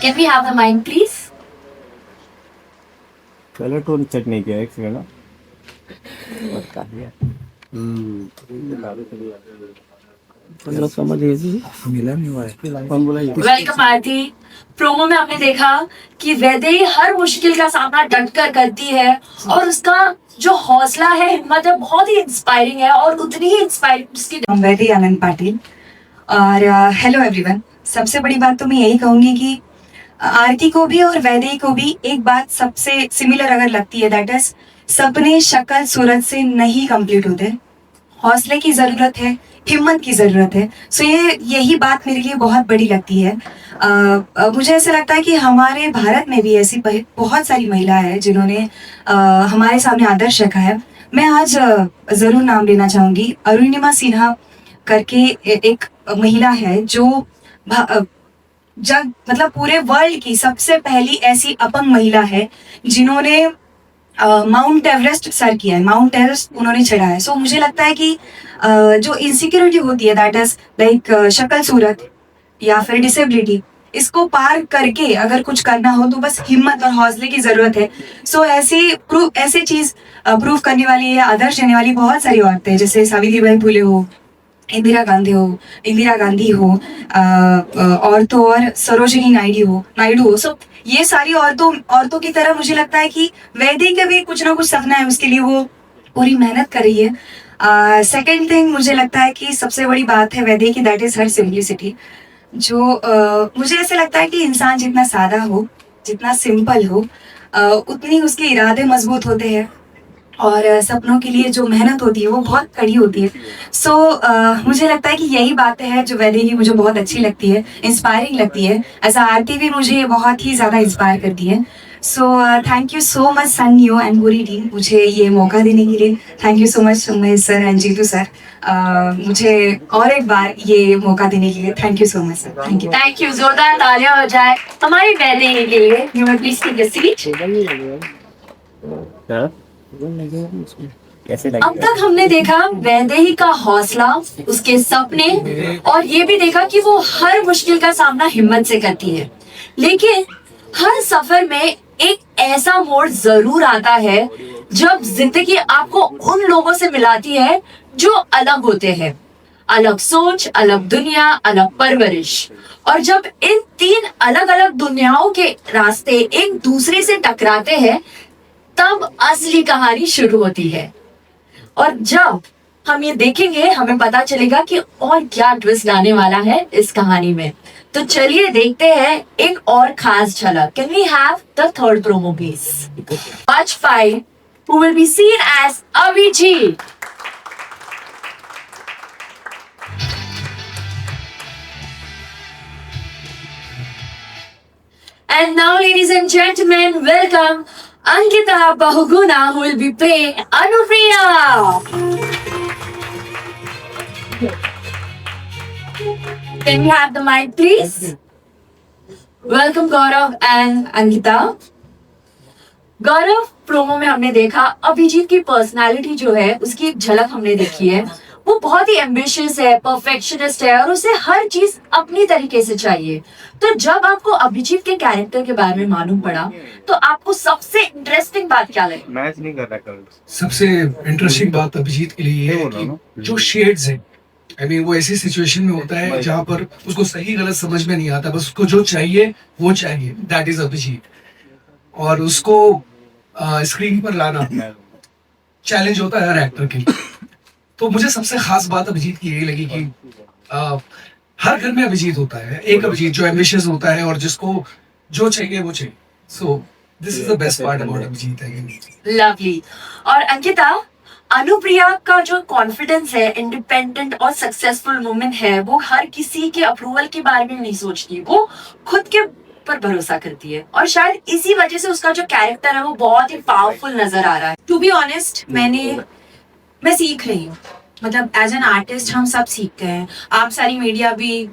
Can we have the mic, please? चलो tone set नहीं किया एक सेकंड ना बता दिया मतलब समझ गए जी मिला नहीं हुआ है कौन बोला ये वेलकम आरती। प्रोमो में हमने देखा कि वैदेही हर मुश्किल का सामना डटकर करती है और उसका जो हौसला है, हिम्मत है, बहुत ही इंस्पायरिंग है और उतनी ही इंस्पायरिंग उसकी वैदेही आनंद पाटिल। और हेलो एवरीवन। सबसे बड़ी बात तो मैं यही कहूंगी कि आरती को भी और वैदेही को भी एक बात सबसे सिमिलर अगर लगती है, दैट इज सपने शक्ल सूरत से नहीं कंप्लीट होते, हौसले की ज़रूरत है, हिम्मत की ज़रूरत है। सो यही बात मेरे लिए बहुत बड़ी लगती है। मुझे ऐसा लगता है कि हमारे भारत में भी ऐसी बहुत सारी महिलाएं हैं जिन्होंने हमारे सामने आदर्श रखा है। मैं आज ज़रूर नाम लेना चाहूँगी। अरुणिमा सिन्हा करके एक महिला है जो जग मतलब पूरे वर्ल्ड की सबसे पहली ऐसी अपंग महिला है जिन्होंने माउंट एवरेस्ट सर किया है, माउंट एवरेस्ट उन्होंने चढ़ा है। सो मुझे लगता है कि जो इनसिक्योरिटी होती है, दैट इज लाइक शक्ल सूरत या फिर डिसेबिलिटी, इसको पार करके अगर कुछ करना हो तो बस हिम्मत और हौसले की जरूरत है। सो ऐसे चीज प्रूव करने वाली या आदर्श देने वाली बहुत सारी औरतें हैं, जैसे सावित्रीबाई फुले हो, इंदिरा गांधी हो और तो और सरोजिनी नायडू हो। सो ये सारी औरतों की तरह मुझे लगता है कि वैदेही का भी कुछ ना कुछ सपना है, उसके लिए वो पूरी मेहनत कर रही है। सेकेंड थिंग मुझे लगता है कि सबसे बड़ी बात है वैदेही की, दैट इज हर सिंप्लिसिटी। जो मुझे ऐसे लगता है कि इंसान जितना सादा हो, जितना सिंपल हो, उतनी उसके इरादे मजबूत होते हैं और सपनों के लिए जो मेहनत होती है वो बहुत कड़ी होती है। सो मुझे लगता है कि यही बातें हैं जो वैदेही की मुझे बहुत अच्छी लगती है, इंस्पायरिंग लगती है। एज आरती भी मुझे बहुत ही ज़्यादा इंस्पायर करती है। So thank you so much Sun you and पूरी टीम, मुझे ये मौका देने के लिए। Thank you so much Mahesh sir and Jeetu sir, मुझे और एक बार ये मौका देने के लिए thank you so much sir. Thank you. Thank you. जोरदार तालियां हो जाए हमारी वैदेही के लिए। You may please take the seat. क्या कैसे लगे अब तक हमने देखा वैदेही का हौसला, उसके सपने, और ये भी देखा कि वो हर मुश्किल का सामना हिम्मत से करती है। लेकिन हर सफर में एक ऐसा मोड़ जरूर आता है जब जिंदगी आपको उन लोगों से मिलाती है जो अलग होते हैं, अलग सोच, अलग दुनिया, अलग परवरिश। और जब इन तीन अलग अलग दुनियाओं के रास्ते एक दूसरे से टकराते हैं तब असली कहानी शुरू होती है। और जब हम ये देखेंगे हमें पता चलेगा कि और क्या ट्विस्ट आने वाला है इस कहानी में। तो चलिए देखते हैं एक और खास झलक। Can we have the third promo please? Watch 5 who will be seen as Abhijit. And now, ladies and gentlemen, welcome Ankita Bahuguna, who will be playing Anupriya. Can we have the mic, please? Welcome Gaurav and Ankita. Gaurav, promo में हमने देखा अभिजीत की personality जो है उसकी एक झलक हमने देखी है। वो बहुत ही एम्बिशियस है, परफेक्शनिस्ट है और उसे हर चीज अपनी तरीके से चाहिए। तो जब आपको अभिजीत के कैरेक्टर के बारे में मालूम पड़ा तो आपको सबसे इंटरेस्टिंग बात क्या लगी? मैच नहीं कर रहा कल सबसे इंटरेस्टिंग बात अभिजीत के लिए ये है कि जो शेड्स हैं, आई मीन वो ऐसी सिचुएशन में होता है जहाँ पर उसको सही गलत समझ में नहीं आता, बस उसको जो चाहिए वो चाहिए, दैट इज अभिजीत। और उसको स्क्रीन पर लाना चैलेंज होता है हर एक्टर के लिए। तो मुझे सबसे खास बात अभिजीत की यही लगी कि हर घर में अभिजीत होता है, एक अभिजीत जो एम्बिशियस होता है और जिसको जो चाहिए वो चाहिए। So this is the best part about Abhijeet है। लवली। और अंकिता, अनुप्रिया का जो कॉन्फिडेंस है, इंडिपेंडेंट और सक्सेसफुल वुमेन है, वो हर किसी के अप्रूवल के बारे में नहीं सोचती, वो खुद के पर भरोसा करती है और शायद इसी वजह से उसका जो कैरेक्टर है वो बहुत ही पावरफुल नजर आ रहा है। टू बी ऑनेस्ट मैं सीख रही हूँ, मतलब एज एन आर्टिस्ट हम सब सीखते हैं। आप सारी मीडिया भी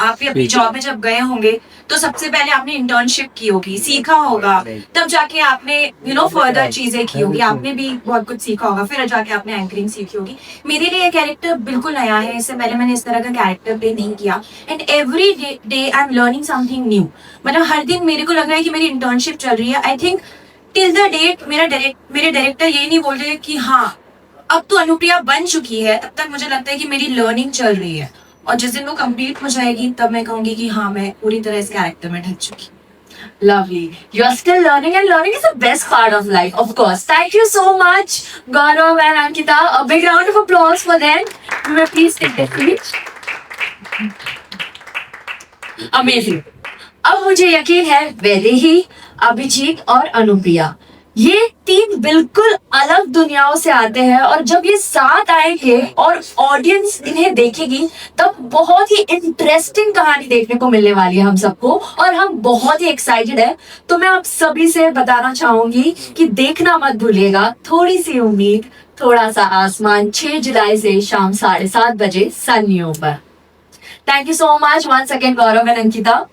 आप भी अपनी जॉब में जब गए होंगे तो सबसे पहले आपने इंटर्नशिप की होगी, सीखा होगा, तब जाके आपने फर्दर चीजें की होगी, आपने भी बहुत कुछ सीखा होगा, फिर जाके आपने एंकरिंग सीखी होगी। मेरे लिए ये कैरेक्टर बिल्कुल नया है, इससे पहले मैंने इस तरह का कैरेक्टर प्ले नहीं किया and every day I am learning something new. मतलब हर दिन मेरे को लग रहा है कि मेरी इंटर्नशिप चल रही है। I think till the date मेरे डायरेक्टर ये नहीं बोल रहे कि हाँ अब तो अनुप्रिया बन चुकी है, तब तक मुझे लगता है कि मेरी लर्निंग चल रही है, और जिस दिन वो कंप्लीट हो जाएगी तब मैं कहूंगी कि हाँ मैं पूरी तरह इस कैरेक्टर में ढल चुकी। Lovely. You are still learning, and learning is the best part of life, of course. Thank you so much, Gaurav and Ankita. A big round of applause for them. You may please take their seats. Amazing. अब मुझे यकीन है वैदेही, अभिजीत और अनुप्रिया ये तीन बिल्कुल अलग दुनियाओं से आते हैं, और जब ये साथ आएंगे और ऑडियंस इन्हें देखेगी तब बहुत ही इंटरेस्टिंग कहानी देखने को मिलने वाली है हम सबको, और हम बहुत ही एक्साइटेड है। तो मैं आप सभी से बताना चाहूंगी कि देखना मत भूलिएगा थोड़ी सी उम्मीद थोड़ा सा आसमान, 6 जुलाई से शाम 7:30 बजे सन न्यू पर। Thank you so much once again Gaurav and Ankita.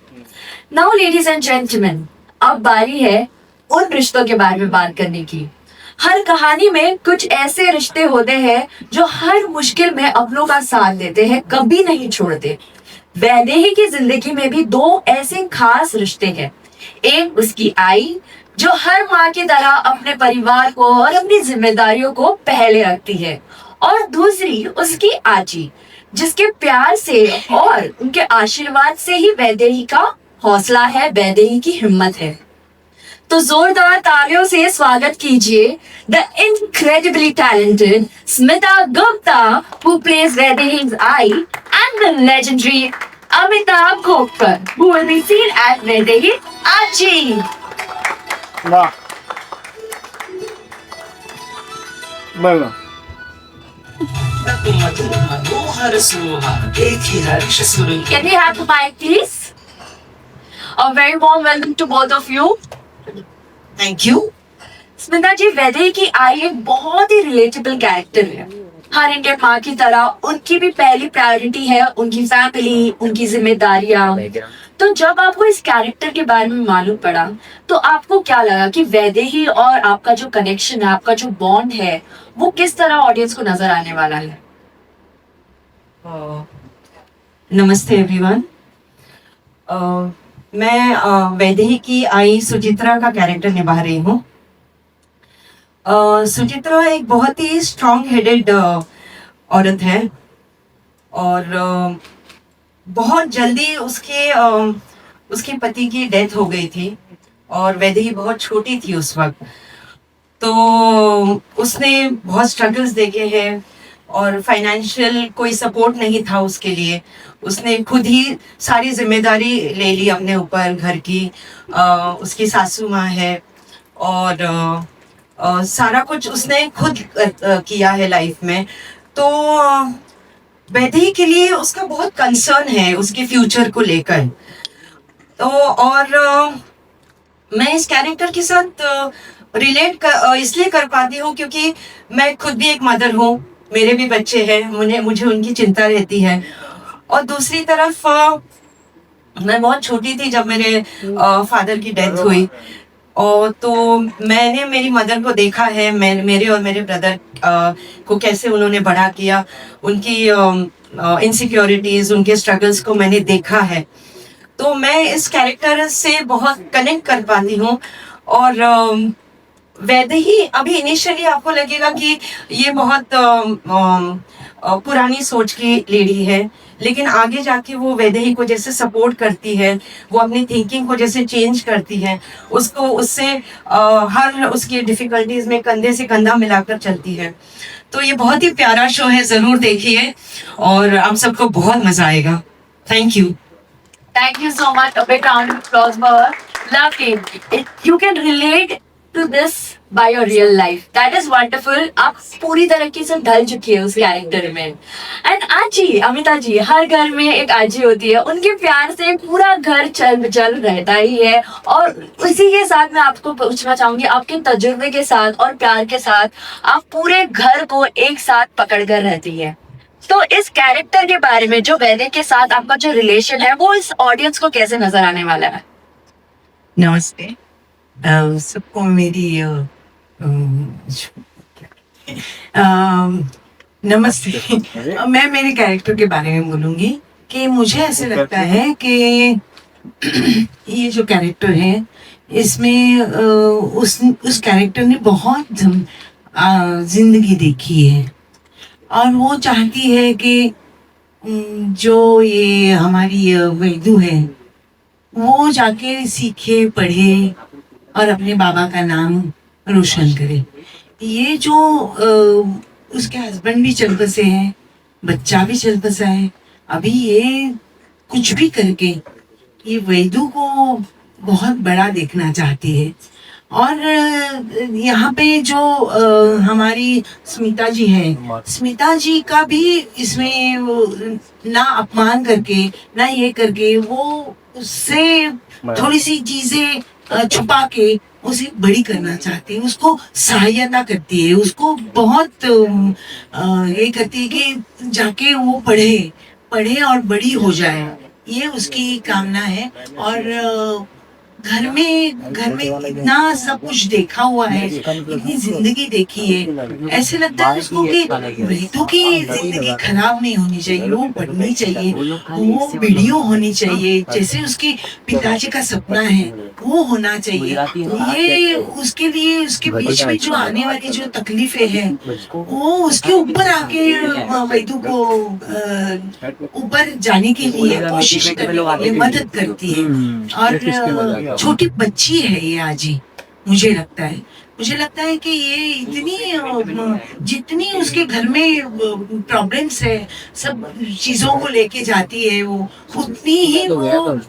Now ladies and gentleman, अब बारी है उन रिश्तों के बारे में बात करने की। हर कहानी में कुछ ऐसे रिश्ते होते हैं जो हर मुश्किल में अपनों का साथ देते हैं, कभी नहीं छोड़ते। वैदेही की जिंदगी में भी 2 ऐसे खास रिश्ते हैं। एक उसकी आई जो हर माँ की तरह अपने परिवार को और अपनी जिम्मेदारियों को पहले रखती है, और दूसरी उसकी आजी जिसके प्यार से और उनके आशीर्वाद से ही वैदेही का हौसला है, वैदेही की हिम्मत है। तो जोरदार तालियों से स्वागत कीजिए the incredibly talented Smita Gupta who plays Vaidehi's आई and the legendary Amitabh Khopkar who will be seen as Vaidehi आजी। वाह, बघा Can we have the mic please? A very warm welcome to both of you. Thank you. Smita ji, Vaidehi की आई एक बहुत ही रिलेटेबल कैरेक्टर है। हर Indian माँ की तरह उनकी भी पहली प्रायोरिटी है उनकी फैमिली, उनकी जिम्मेदारियां। तो जब आपको इस कैरेक्टर के बारे में मालूम पड़ा तो आपको क्या लगा कि वैदेही और आपका जो कनेक्शन है, आपका जो बॉन्ड है, वो किस तरह ऑडियंस को नजर आने वाला है? नमस्ते एवरीवन। मैं वैदेही की आई सुचित्रा का कैरेक्टर निभा रही हूँ। सुचित्रा एक बहुत ही स्ट्रॉन्ग हेडेड औरत है, और बहुत जल्दी उसके पति की डेथ हो गई थी, और वैदेही बहुत छोटी थी उस वक्त। तो उसने बहुत स्ट्रगल्स देखे हैं, और फाइनेंशियल कोई सपोर्ट नहीं था उसके लिए। उसने खुद ही सारी जिम्मेदारी ले ली अपने ऊपर घर की। उसकी सासू माँ है, और सारा कुछ उसने खुद किया है लाइफ में। तो वैदेही के लिए उसका बहुत कंसर्न है उसके फ्यूचर को लेकर। तो और मैं इस कैरेक्टर के साथ रिलेट इसलिए कर पाती हूँ क्योंकि मैं खुद भी एक मदर हूँ, मेरे भी बच्चे हैं, मुझे उनकी चिंता रहती है। और दूसरी तरफ मैं बहुत छोटी थी जब मेरे फादर की डेथ हुई, और तो मैंने मेरी मदर को देखा है, मेरे और मेरे ब्रदर को कैसे उन्होंने बड़ा किया, उनकी इनसिक्योरिटीज, उनके स्ट्रगल्स को मैंने देखा है। तो मैं इस कैरेक्टर से बहुत कनेक्ट कर पाती हूँ। और वैदेही अभी इनिशियली आपको लगेगा कि ये बहुत पुरानी सोच की लेडी है, लेकिन आगे जाके वो वैदेही को जैसे सपोर्ट करती है, वो अपनी थिंकिंग को जैसे चेंज करती है, उससे हर उसकी डिफिकल्टीज में कंधे से कंधा मिलाकर चलती है। तो ये बहुत ही प्यारा शो है, जरूर देखिए और आप सबको बहुत मजा आएगा। Thank you. Thank you so much. A big round of applause for her. Lovely. You can relate to this by your real life. That is wonderful. आप पूरी तरीके से ढल चुकी है उस कैरेक्टर में। एंड आजी, अमिता जी, हर घर में एक आजी होती है, उनके प्यार से पूरा घर चल रहता ही है। और उसी के साथ मैं आपको पूछना चाहूंगी, आपके तजुर्बे के साथ और प्यार के साथ आप पूरे घर को एक साथ पकड़ कर रहती है। तो इस कैरेक्टर के बारे में, जो वैदे के साथ आपका जो रिलेशन है, वो इस ऑडियंस को कैसे नजर आने वाला है? नमस्ते सबको मेरी नमस्ते। मैं मेरे कैरेक्टर के बारे में बोलूंगी कि मुझे ऐसे लगता है कि ये जो कैरेक्टर है इसमें उस कैरेक्टर ने बहुत जिंदगी देखी है और वो चाहती है कि जो ये हमारी वैदू है वो जाके सीखे, पढ़े और अपने बाबा का नाम रोशन करे। ये जो उसके हस्बैंड भी चल बसे हैं, बच्चा भी चल बसा है, अभी ये कुछ भी करके ये वैदू को बहुत बड़ा देखना चाहती है। और यहाँ पे जो हमारी स्मिता जी हैं, स्मिता जी का भी इसमें ना अपमान करके ना ये करके वो उससे थोड़ी सी चीजें छुपा के उसे बड़ी करना चाहती है, उसको सहायता करती है, उसको बहुत ये करती है कि जाके वो पढ़े और बड़ी हो जाए, ये उसकी कामना है। और घर में इतना सब कुछ देखा हुआ है, इतनी जिंदगी देखी है, ऐसे लगता है उसको कि वैदू की जिंदगी खराब नहीं होनी चाहिए, वो बढ़नी चाहिए, वो वीडियो होनी चाहिए, जैसे उसके पिताजी का सपना है वो होना चाहिए। ये उसके लिए उसके बीच में जो आने वाली जो तकलीफें हैं वो उसके ऊपर आके वैदू को ऊपर जाने के लिए कोशिश करने के लिए मदद करती है। और छोटी बच्ची है ये आजी, मुझे लगता है कि ये इतनी जितनी उसके घर में प्रॉब्लम्स है, सब चीजों को लेके जाती है वो, उतनी ही वो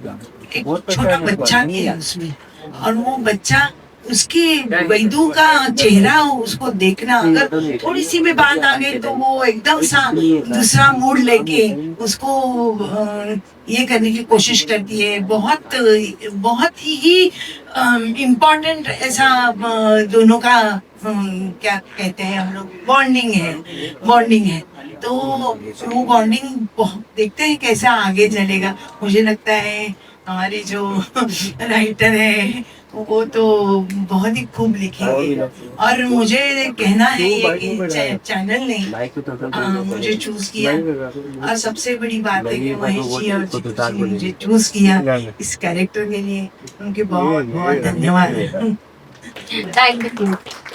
एक छोटा बच्चा भी है उसमें। और वो बच्चा उसकी वैदू का चेहरा उसको देखना, अगर थोड़ी सी भी बात आ गई तो वो एकदम सा दूसरा मूड लेके उसको ये करने की कोशिश करती है। बहुत ही इम्पोर्टेंट ऐसा दोनों का क्या कहते हैं हम लोग, बॉन्डिंग है। तो वो बॉन्डिंग देखते हैं कैसा आगे चलेगा। मुझे लगता है हमारे जो राइटर है वो तो बहुत ही खूब लिखेंगे। और मुझे कहना है ये चैनल ने मुझे चूज किया, और सबसे बड़ी बात है कि महेश जी और चित्तू जी ने मुझे चूज किया इस कैरेक्टर के लिए, उनके बहुत बहुत धन्यवाद।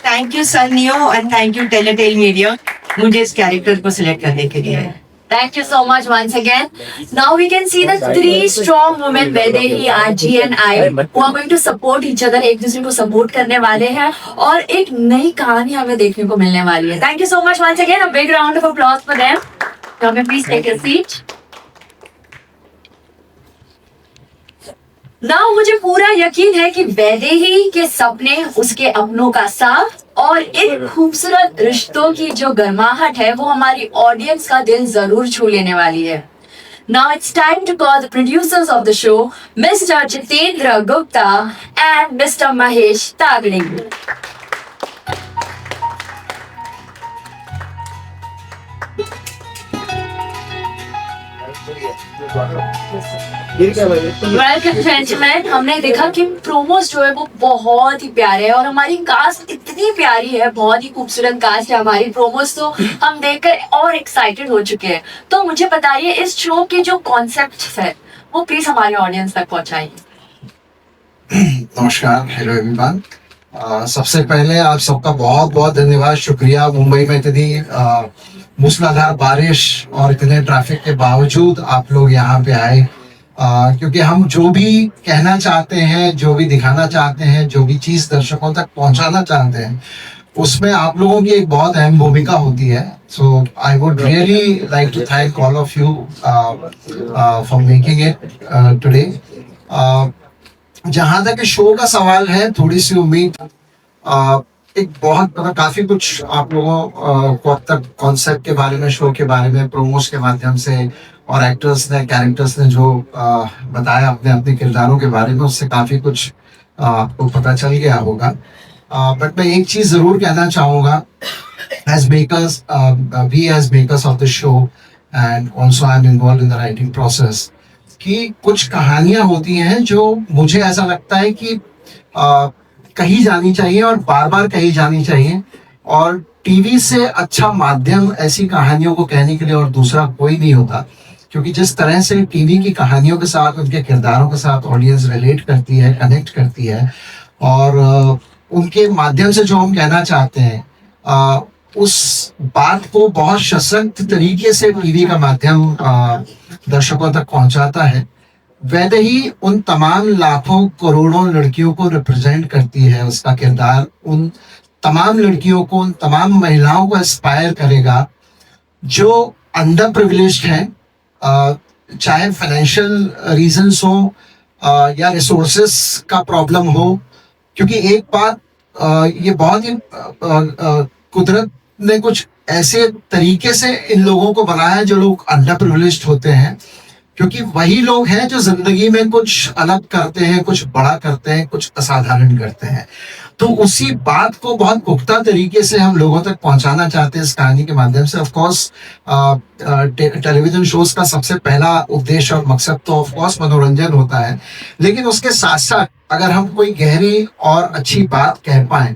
थैंक यू सनियो एंड थैंक यू टेलेटेल मीडिया मुझे इस कैरेक्टर को सिलेक्ट करने के लिए। Thank you so much once again. Now we can see the three strong women, Vaidehi, Aji and I, who are going to support each other. एक दूसरे को सपोर्ट करने वाले हैं और एक नई कहानी हमें देखने को मिलने वाली है। Thank you so much once again. A big round of applause for them. Come and please take a seat. Now मुझे पूरा यकीन है कि वैदेही के सपने, उसके अपनों का साथ और एक खूबसूरत रिश्तों की जो गर्माहट है वो हमारी ऑडियंस का दिल जरूर छू लेने वाली है। Now it's time to call the producers of the show, Mr. Jitendra Gupta and Mr. Mahesh Tagling. Welcome gentleman. हमने देखा कि प्रोमोस जो है वो बहुत ही प्यारे है और हमारी कास्ट इतनी प्यारी है, बहुत ही खूबसूरत कास्ट है हमारी। प्रोमोस तो हम देखकर और एक्साइटेड हो चुके हैं। तो मुझे बताइए इस शो के जो कॉन्सेप्ट्स है वो प्लीज हमारी ऑडियंस तक पहुंचाइए। नमस्कार, हेलो एवरीवन। सबसे पहले आप सबका बहुत बहुत धन्यवाद, शुक्रिया। मुंबई में इतनी मूसलाधार बारिश और इतने ट्रैफिक के बावजूद आप लोग यहाँ पे आए, क्योंकि हम जो भी कहना चाहते हैं, जो भी दिखाना चाहते हैं, जो भी चीज दर्शकों तक पहुंचाना चाहते हैं, उसमें आप लोगों की एक बहुत अहम भूमिका होती है। So I would really like to thank all of you for making it today. जहाँ तक शो का सवाल है, थोड़ी सी उम्मीद, एक बहुत काफी कुछ आप लोगों को अब तक कॉन्सेप्ट के बारे में, शो के बारे में, प्रोमोस के माध्यम से और एक्टर्स ने, कैरेक्टर्स ने जो बताया अपने अपने किरदारों के बारे में, उससे काफी कुछ आपको पता चल गया होगा। बट मैं एक चीज जरूर कहना चाहूंगा, as makers, we as makers of the show, and also I'm involved in the writing process, कि कुछ कहानियां होती हैं जो मुझे ऐसा लगता है कि कही जानी चाहिए और बार बार कही जानी चाहिए, और टीवी से अच्छा माध्यम ऐसी कहानियों को कहने के लिए और दूसरा कोई नहीं होता, क्योंकि जिस तरह से टीवी की कहानियों के साथ, उनके किरदारों के साथ ऑडियंस रिलेट करती है, कनेक्ट करती है, और उनके माध्यम से जो हम कहना चाहते हैं उस बात को बहुत सशक्त तरीके से टीवी का माध्यम दर्शकों तक पहुंचाता है। वैदेही उन तमाम लाखों करोड़ों लड़कियों को रिप्रेजेंट करती है, उसका किरदार उन तमाम लड़कियों को, उन तमाम महिलाओं को इंस्पायर करेगा जो अंडर प्रिविलेज्ड हैं, चाहे फाइनेंशियल रीजंस हो या रिसोर्सेस का प्रॉब्लम हो। क्योंकि एक बात ये बहुत ही कुदरत ने कुछ ऐसे तरीके से इन लोगों को बनाया है जो लोग अंडर प्रिविलेज्ड होते हैं, क्योंकि वही लोग हैं जो जिंदगी में कुछ अलग करते हैं, कुछ बड़ा करते हैं, कुछ असाधारण करते हैं। तो उसी बात को बहुत पुख्ता तरीके से हम लोगों तक पहुंचाना चाहते हैं इस कहानी के माध्यम से। ऑफ कोर्स टेलीविजन शोज का सबसे पहला उद्देश्य और मकसद तो ऑफ कोर्स मनोरंजन होता है, लेकिन उसके साथ साथ अगर हम कोई गहरी और अच्छी बात कह पाए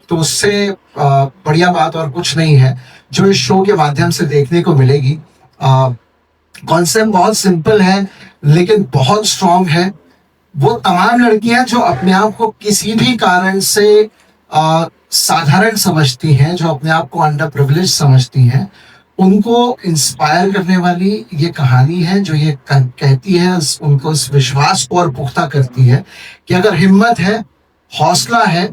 तो उससे बढ़िया बात और कुछ नहीं है जो इस शो के माध्यम से देखने को मिलेगी। कॉन्सेप्ट बहुत सिंपल है लेकिन बहुत स्ट्रॉन्ग है। वो तमाम लड़कियां जो अपने आप को किसी भी कारण से साधारण समझती हैं, जो अपने आप को अंडर प्रिविलेज समझती हैं, उनको इंस्पायर करने वाली ये कहानी है जो ये कहती है, उनको इस विश्वास को और पुख्ता करती है कि अगर हिम्मत है, हौसला है,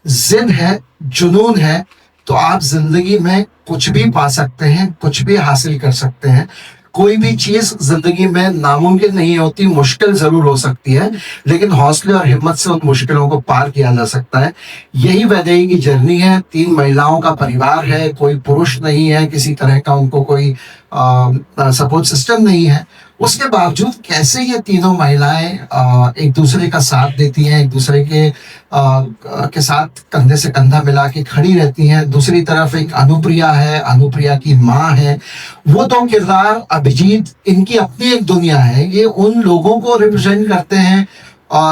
जिद है, जुनून है, तो आप जिंदगी में कुछ भी पा सकते हैं, कुछ भी हासिल कर सकते हैं। कोई भी चीज जिंदगी में नामुमकिन नहीं होती, मुश्किल जरूर हो सकती है, लेकिन हौसले और हिम्मत से उन मुश्किलों को पार किया जा सकता है। यही वैदेही की जर्नी है। 3 महिलाओं का परिवार है, कोई पुरुष नहीं है, किसी तरह का उनको कोई सपोर्ट सिस्टम नहीं है। उसके बावजूद कैसे ये तीनों महिलाएं एक दूसरे का साथ देती हैं, एक दूसरे के साथ कंधे से कंधा मिला के खड़ी रहती हैं। दूसरी तरफ एक अनुप्रिया है, अनुप्रिया की माँ है। वो 2 किरदार, अभिजीत, इनकी अपनी एक दुनिया है। ये उन लोगों को रिप्रेजेंट करते हैं,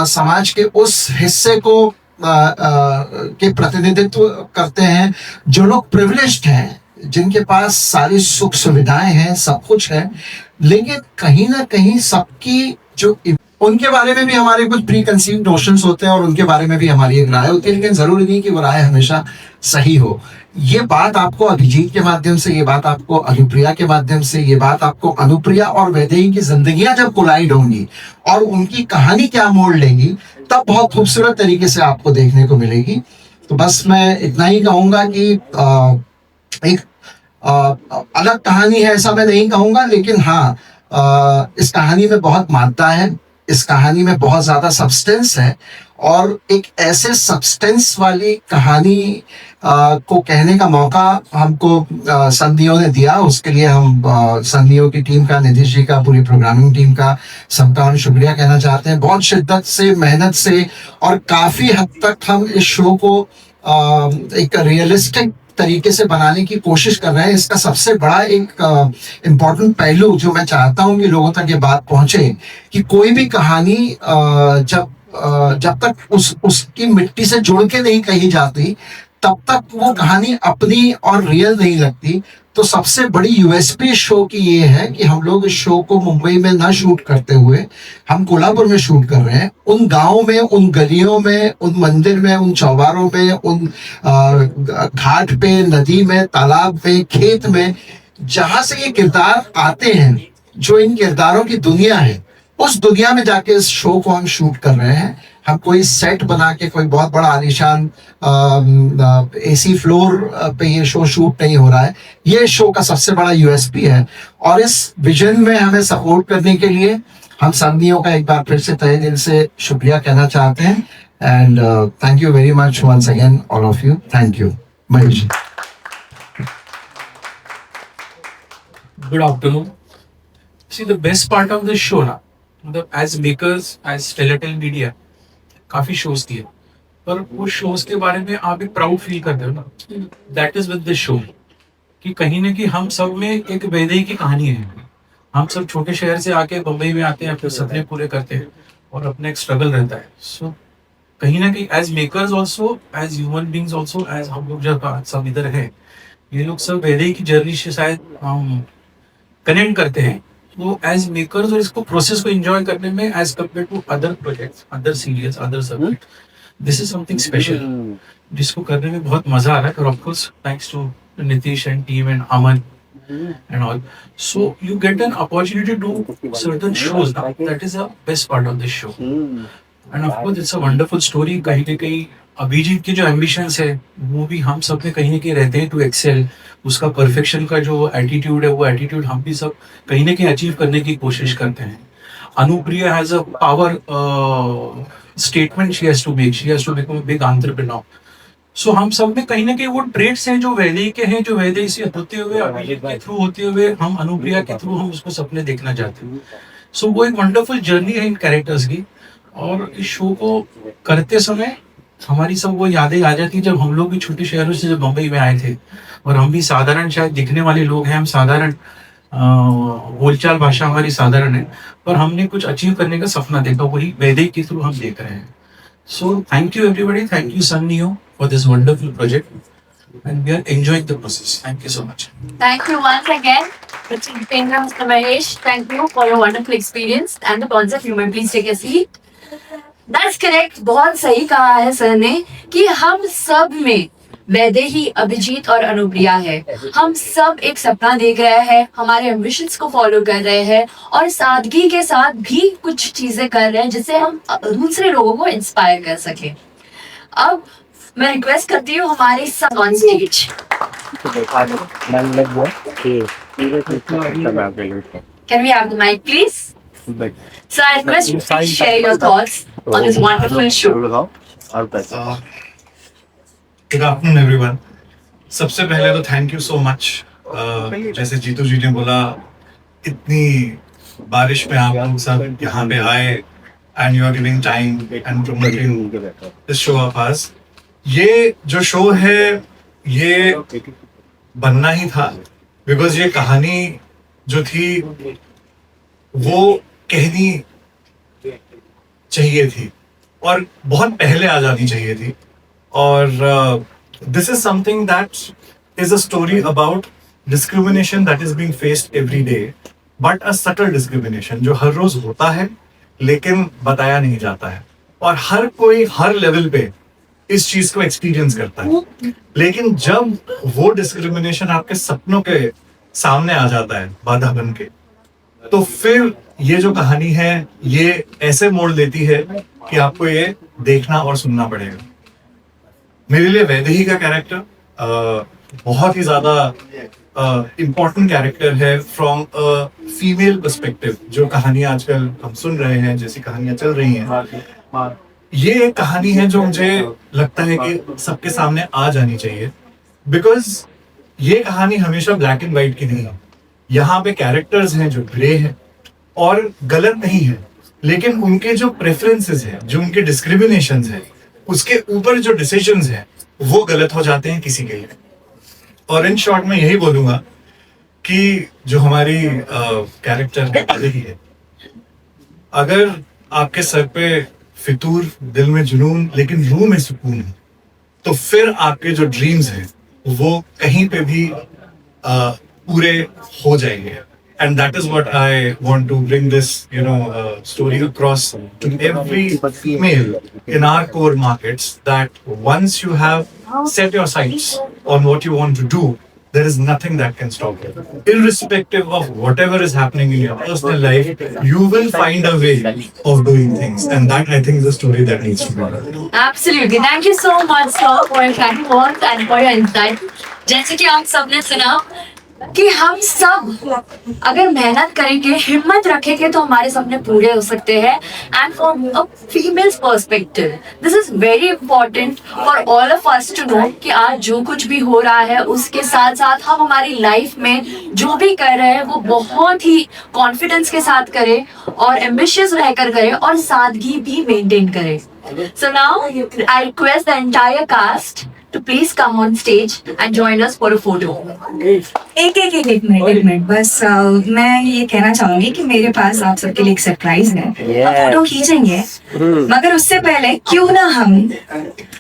समाज के उस हिस्से को के प्रतिनिधित्व करते हैं जो लोग प्रिविलेज्ड हैं, जिनके पास सारी सुख सुविधाएं हैं, सब कुछ है, लेकिन कहीं ना कहीं सबकी जो उनके बारे में भी हमारे कुछ प्री कंसीव्ड नोशंस होते हैं और उनके बारे में भी हमारी एक राय होती है, लेकिन जरूरी नहीं कि वो राय हमेशा सही हो। ये बात आपको अभिजीत के माध्यम से, ये बात आपको अनुप्रिया के माध्यम से, ये बात आपको अनुप्रिया और वैदेही की जिंदगियां जब कोलाइड होंगी और उनकी कहानी क्या मोड़ लेंगी, तब बहुत खूबसूरत तरीके से आपको देखने को मिलेगी। तो बस मैं इतना ही कहूंगा कि एक अलग कहानी है ऐसा मैं नहीं कहूंगा, लेकिन हाँ, इस कहानी में बहुत मात्रा है, इस कहानी में बहुत ज्यादा सब्सटेंस है, और एक ऐसे सब्सटेंस वाली कहानी को कहने का मौका हमको संधियों ने दिया। उसके लिए हम संधियों की टीम का, निधीश जी का, पूरी प्रोग्रामिंग टीम का, सबका हम शुक्रिया कहना चाहते हैं। बहुत शिद्दत से, मेहनत से और काफी हद तक हम इस शो को एक रियलिस्टिक तरीके से बनाने की कोशिश कर रहे हैं। इसका सबसे बड़ा एक इम्पोर्टेंट पहलू जो मैं चाहता हूं कि लोगों तक ये बात पहुंचे कि कोई भी कहानी जब तक उसकी मिट्टी से जुड़ के नहीं कही जाती, तब तक वो कहानी अपनी और रियल नहीं लगती। तो सबसे बड़ी यूएसपी शो की ये है कि हम लोग इस शो को मुंबई में ना शूट करते हुए हम कोल्हापुर में शूट कर रहे हैं। उन गांवों में, उन गलियों में, उन मंदिर में, उन चौबारों में, उन घाट पे, नदी में, तालाब में, खेत में, जहां से ये किरदार आते हैं, जो इन किरदारों की दुनिया है, उस दुनिया में जाके इस शो को हम शूट कर रहे हैं। हम कोई सेट बना के, कोई बहुत बड़ा आलीशान एसी फ्लोर पे ये शो शूट नहीं हो रहा है। ये शो का सबसे बड़ा यूएसपी है, और इस विजन में हमें सपोर्ट करने के लिए हम संधियों का एक बार फिर से तहे दिल से शुक्रिया कहना चाहते हैं। And thank you very much once again all of you. Thank you Mayur ji. Good afternoon. See, the best part of this show, as makers, as Teletel Media, काफी शोज किए, पर वो शोज के बारे में आप एक प्राउड फील करते हो ना, that is with this show. कि कहीं ना कहीं हम सब में एक वैदेही की कहानी है। हम सब छोटे शहर से आके बम्बई में आते हैं, अपने सपने पूरे करते हैं और अपना एक स्ट्रगल रहता है। सो कहीं ना कहीं as makers also, as human beings also, as हम लोग जब सब इधर है, ये लोग सब वैदेही की जर्नी से शायद हम कनेक्ट करते हैं। तो एज मेकर्स और इसको प्रोसेस को एंजॉय करने में as compare to other projects, other serials, other subject, this is something special जिसको करने में बहुत मजा आ रहा है। और of course thanks to Nitish and team and Aman and all. So you get an opportunity to do certain shows now. That is the best part of this show. And of course it's a wonderful story. कहीं ना कहीं अभिजीत के जो ambitions है वो भी हम सब में कहीं ना कहीं रहते हैं to excel. उसका perfection का जो attitude है वो attitude हम भी सब कहीं ना कहीं achieve करने की कोशिश करते हैं. Anupriya has a power statement she has to make. She has to become a big entrepreneur. सो हम सब में कहीं ना कहीं वो ट्रेड्स हैं जो वैदेही के हैं, जो वैदेही से होते हुए अभिजीत के थ्रू होते हुए हम अनुप्रिया के थ्रू हम उसको सपने देखना चाहते हैं। सो वो एक वंडरफुल जर्नी है इन कैरेक्टर्स की। और इस शो को करते समय हमारी सब वो यादें आ जाती है जब हम लोग भी छोटे शहरों से जब मुंबई में आए थे और हम भी साधारण शायद दिखने वाले लोग हैं, हम साधारण बोलचाल भाषा हमारी साधारण है, पर हमने कुछ अचीव करने का सपना देखा, वही वैदेही के थ्रू हम देख रहे हैं। So thank you everybody, thank you Sun Neo for this wonderful project and we are enjoying the process. Thank you so much. Thank you once again, Mr. Jitendra, Mr. Mahesh. Thank you for your wonderful experience and the concept. You may please take a seat. That's correct. बहुत सही कहा है sir ने कि हम सब में वैदेही, अभिजीत और अनुप्रिया है। हम सब एक सपना देख रहे हैं, हमारे एम्बिशंस को फॉलो कर रहे हैं और सादगी के साथ भी कुछ चीजें कर रहे हैं जिससे हम दूसरे लोगों को इंस्पायर कर सके। अब मैं रिक्वेस्ट करती हूँ हमारे सब on stage. Can we have the mic, please? So I request you to share your thoughts on this wonderful show. Good afternoon everyone. सबसे पहले तो थैंक यू सो मच। जैसे जीतू जी ने बोला, इतनी बारिश में आप लोग सब यहाँ पे आए and you are giving time and promoting this show of us. ये जो शो है ये बनना ही था बिकॉज ये कहानी जो थी वो कहनी चाहिए थी और बहुत पहले आ जानी चाहिए थी। और this is something that is a story about discrimination that is being faced every day, but a subtle discrimination जो हर रोज होता है लेकिन बताया नहीं जाता है और हर कोई हर लेवल पे इस चीज को एक्सपीरियंस करता है। लेकिन जब वो डिस्क्रिमिनेशन आपके सपनों के सामने आ जाता है बाधा बन के, तो फिर ये जो कहानी है ये ऐसे मोड़ लेती है कि आपको ये देखना और सुनना पड़ेगा। मेरे लिए वैदेही का कैरेक्टर बहुत ही ज्यादा इम्पोर्टेंट कैरेक्टर है फ्रॉम अ फीमेल पर्सपेक्टिव। जो कहानी आजकल हम सुन रहे हैं, जैसी कहानियां चल रही हैं, ये एक कहानी है जो मुझे लगता है कि सबके सामने आ जानी चाहिए बिकॉज ये कहानी हमेशा ब्लैक एंड व्हाइट की नहीं है। यहाँ पे कैरेक्टर्स हैं जो ग्रे हैं और गलत नहीं है, लेकिन उनके जो प्रेफरेंसेस हैं, जो उनके डिस्क्रिमिनेशंस हैं, उसके ऊपर जो डिसीजंस हैं वो गलत हो जाते हैं किसी के लिए। और इन शॉर्ट में यही बोलूंगा कि जो हमारी कैरेक्टर है, अगर आपके सर पे फितूर, दिल में जुनून लेकिन रूह में सुकून है, तो फिर आपके जो ड्रीम्स हैं वो कहीं पे भी पूरे हो जाएंगे। And that is what I want to bring this, story across to every female in our core markets, that once you have set your sights on what you want to do, there is nothing that can stop you. Irrespective of whatever is happening in your personal life, you will find a way of doing things. And that, I think, is the story that needs to be done. Absolutely. Thank you so much, sir, for your kind words and for your insight. जैसे कि आप सबने सुना कि हम सब अगर मेहनत करेंगे, हिम्मत रखेंगे तो हमारे सपने पूरे हो सकते हैं। And from a females perspective this is very important for all of us to know कि आज जो कुछ भी हो रहा है उसके साथ साथ हम हमारी लाइफ में जो भी कर रहे हैं वो बहुत ही कॉन्फिडेंस के साथ करें और एम्बिशियस रहकर करें और सादगी भी मेंटेन करें। So now I request the entire cast to please come on stage and join us for a photo. एक मिनट बस मैं ये कहना चाहूंगी कि मेरे पास आप सबके लिए एक सरप्राइज है। हम फोटो खींचेंगे, मगर उससे पहले क्यों ना हम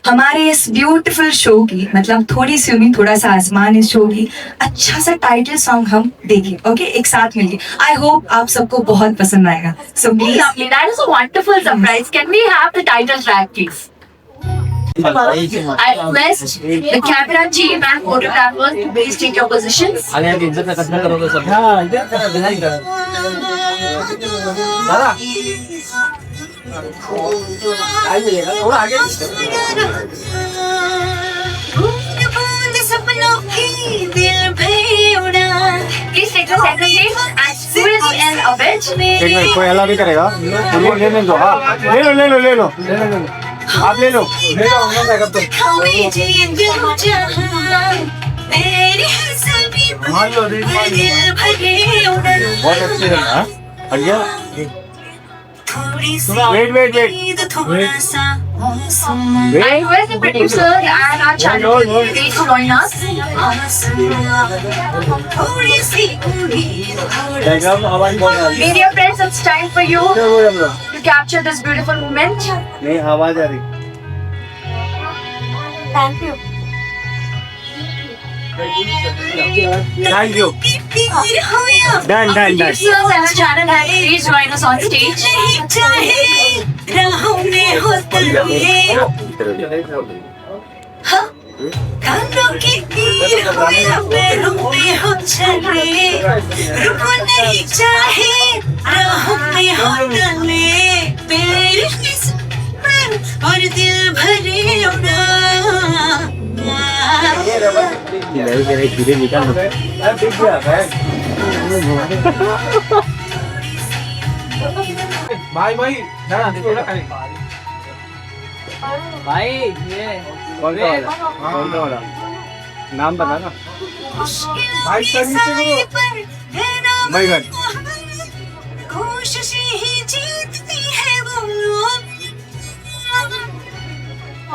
हमारे इस ब्यूटीफुल शो की, मतलब थोड़ी सी उम्मीद थोड़ा सा आसमान, इस शो की अच्छा सा टाइटल सॉन्ग हम देखें, ओके, एक साथ मिलके। आई होप आप सबको बहुत पसंद आएगा। सो Oh, please lovely. That is a wonderful surprise. Can we have the title track, please? I request the camera team and photographers to please take your positions. अरे आप इज्जत का कत्ल करोगे सब। हाँ, इज्जत का डिजाइन करो। दादा, आगे मिलेगा, थोड़ा आगे। Please take the center stage and squeeze in a bit. एक मिनट, कोई हल्ला नहीं करेगा। उनको लेने दो, हाँ। ले लो। आप ले लो बैकअप तो। मान लो, बहुत अच्छे है, हाँ? हट गया? Wait. I request the producer and our channel to please join us. Backup आवाज बहुत आ रही है। Media friends, it's time for you to capture this beautiful moment. नहीं, आवाज आ रही। Thank you. Thank you. Done. Producers and our channel head, please join us on stage. और दिल भरे धीरे निकाल दो। भाई ये कौन सा वाला नाम बता ना। भाई सर नीचे करो। भाई घर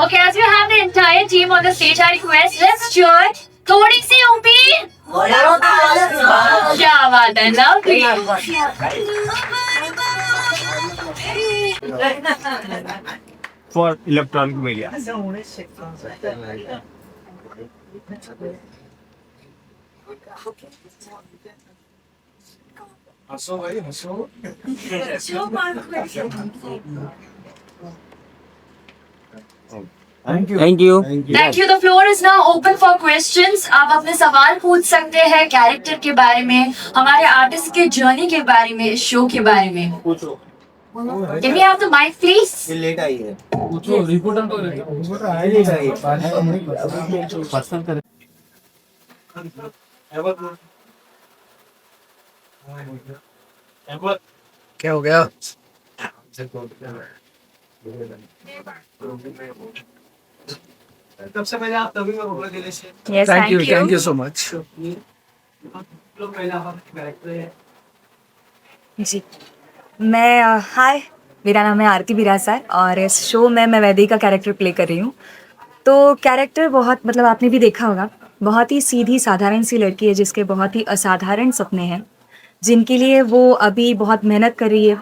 Okay, as we have the entire team on the stage, I request let's cheer थोड़ी सी ऊपी। क्या बात है, lovely. For electronic media. हंसो भाई, हंसो। Thank you. Thank you. The floor is now open for questions. आप अपने सवाल पूछ सकते हैं कैरेक्टर के बारे में, हमारे आर्टिस्ट के जर्नी के बारे में, इस शो के बारे में। पूछो। Can we have the mic, please? ये लेट आई है। पूछो, रिपोर्टर तो लेट आई है। पर्सन कर। क्या हो गया? सबसे पहले आप तभी Yes, thank you so much. जी, मैं हाय, मेरा नाम है आरती बिरासर और इस शो में मैं वैदेही का कैरेक्टर प्ले कर रही हूँ। तो कैरेक्टर बहुत, मतलब आपने भी देखा होगा, बहुत ही सीधी साधारण सी लड़की है जिसके बहुत ही असाधारण सपने हैं, जिनके लिए वो अभी बहुत मेहनत कर रही है।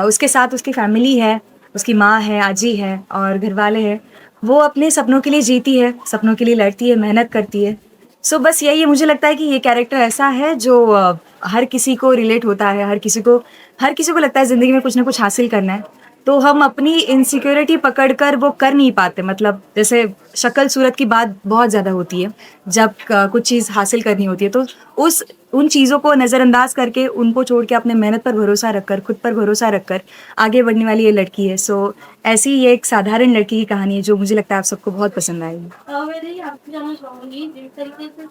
उसके साथ उसकी फैमिली है, उसकी माँ है, आजी है और घर वाले हैं। वो अपने सपनों के लिए जीती है, सपनों के लिए लड़ती है, मेहनत करती है। सो बस यही है, मुझे लगता है कि ये कैरेक्टर ऐसा है जो हर किसी को रिलेट होता है, हर किसी को लगता है ज़िंदगी में कुछ ना कुछ हासिल करना है, तो हम अपनी इनसिक्योरिटी पकड़कर वो कर नहीं पाते। मतलब जैसे शक्ल सूरत की बात बहुत ज़्यादा होती है जब कुछ चीज़ हासिल करनी होती है, तो उन चीज़ों को नज़रअंदाज करके, उनको छोड़ के अपने मेहनत पर भरोसा रखकर, खुद पर भरोसा रखकर आगे बढ़ने वाली ये लड़की है। सो ऐसी ये एक साधारण लड़की की कहानी है जो मुझे लगता है आप सबको बहुत पसंद आएगी। मैं आपसे जानना चाहूंगी, जिस तरीके से